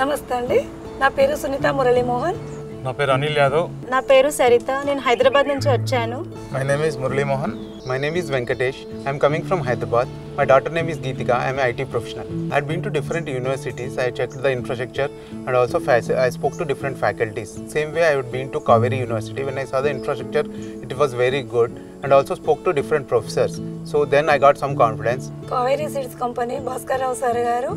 నమస్తే అండి. నా పేరు సునీత మురళీ మోహన్. నా పేరు అనిల్ యాదవ్. నా పేరు సరిత. నేను హైదరాబాద్ నుంచి వచ్చాను. My name is Murali Mohan. My name is Venkatesh. I am coming from Hyderabad. My daughter name is Geetika. I am an IT professional. I had been to different universities. I checked the infrastructure and also I spoke to different faculties. Same way I had been to Kaveri University. When I saw the infrastructure, it was very good, and also spoke to different professors. So then I got some confidence. Kaveri seeds company Bhaskar Rao sir గారు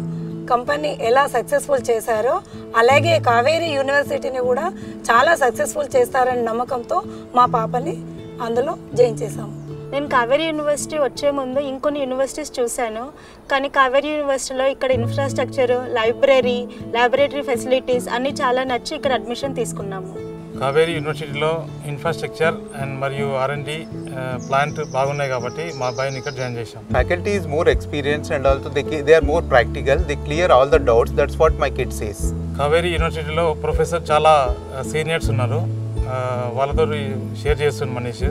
company ఎలా successful చేశారో అలాగే కావేరీ యూనివర్సిటీని కూడా చాలా successful చేస్తారని నమ్మకంతో మా పాపని అందులో జాయిన్ చేశాము. నేను కావేరీ యూనివర్సిటీ వచ్చే ముందు ఇంకొన్ని యూనివర్సిటీస్ చూశాను. కానీ కావేరీ యూనివర్సిటీలో ఇక్కడ ఇన్ఫ్రాస్ట్రక్చర్, లైబ్రరీ, ల్యాబొరేటరీ ఫెసిలిటీస్ అన్నీ చాలా నచ్చి ఇక్కడ అడ్మిషన్ తీసుకున్నాము. కావేరీ యూనివర్సిటీలో ఇన్ఫ్రాస్ట్రక్చర్ అండ్ మరియు R&D ప్లాంట్ బాగున్నాయి కాబట్టి మా అబ్బాయిని ఇక్కడ జాయిన్ చేశాం. Faculty is more experienced and also they are more practical. They clear all the doubts. That's what my kid says. Kaveri యూనివర్సిటీలో ప్రొఫెసర్ చాలా సీనియర్స్ ఉన్నారు. వాళ్ళతో షేర్ చేస్తున్న మనీష్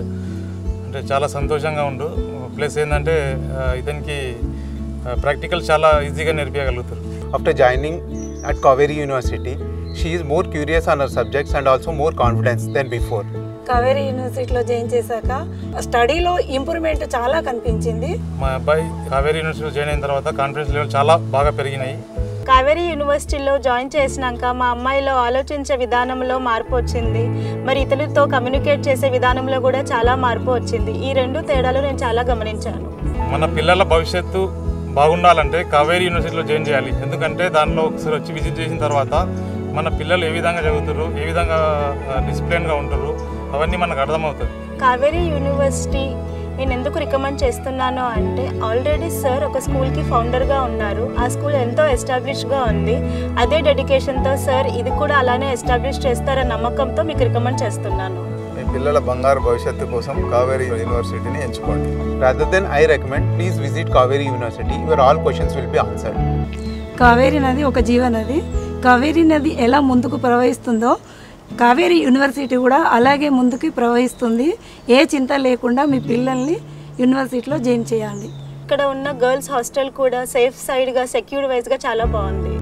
అంటే చాలా సంతోషంగా ఉండు. ప్లస్ ఏంటంటే ఇతనికి ప్రాక్టికల్ చాలా ఈజీగా నేర్పించగలుగుతారు. After joining at Kaveri University, she is more curious on her subjects and also more confidence than before. Kaveri యూనివర్సిటీలో జాయిన్ చేశాక స్టడీలో ఇంప్రూవ్మెంట్ చాలా కనిపించింది. మా అబ్బాయి కావేరీ యూనివర్సిటీలో జాయిన్ అయిన తర్వాత కాన్ఫిడెన్స్ లెవెల్ చాలా బాగా పెరిగినాయి. కావేరీ యూనివర్సిటీలో జాయిన్ చేసినాక మా అమ్మాయిలో ఆలోచించే విధానంలో మార్పు వచ్చింది. మరి ఇతరులతో కమ్యూనికేట్ చేసే విధానంలో కూడా చాలా మార్పు వచ్చింది. ఈ రెండు తేడాలు నేను చాలా గమనించాను. మన పిల్లల భవిష్యత్తు బాగుండాలంటే కావేరీ యూనివర్సిటీలో జాయిన్ చేయాలి. ఎందుకంటే దానిలో ఒకసారి వచ్చి విజిట్ చేసిన తర్వాత మన పిల్లలు ఏ విధంగా చదువుతారు, ఏ విధంగా డిసిప్లిన్గా ఉంటారు, అవన్నీ మనకు అర్థమవుతుంది. కావేరీ యూనివర్సిటీ నేను ఎందుకు రికమెండ్ చేస్తున్నాను అంటే ఆల్రెడీ సార్ ఒక స్కూల్కి ఫౌండర్గా ఉన్నారు. ఆ స్కూల్ ఎంతో ఎస్టాబ్లిష్గా ఉంది. అదే డెడికేషన్తో సార్ ఇది కూడా అలానే ఎస్టాబ్లిష్ చేస్తారన్న నమ్మకంతో మీకు రికమెండ్ చేస్తున్నాను. మీ పిల్లల బంగారు భవిష్యత్తు కోసం కావేరీ యూనివర్సిటీని ఎంచుకోండి. Rather than I recommend, please visit Kaveri University where all questions will be answered. Kaveri నది ఒక జీవనది. కావేరీ నది ఎలా ముందుకు ప్రవహిస్తుందో కావేరీ యూనివర్సిటీ కూడా అలాగే ముందుకు ప్రవహిస్తుంది. ఏ చింత లేకుండా మీ పిల్లల్ని యూనివర్సిటీలో జాయిన్ చేయండి. ఇక్కడ ఉన్న గర్ల్స్ హాస్టల్ కూడా సేఫ్ సైడ్గా, సెక్యూర్ వైజ్గా చాలా బాగుంది.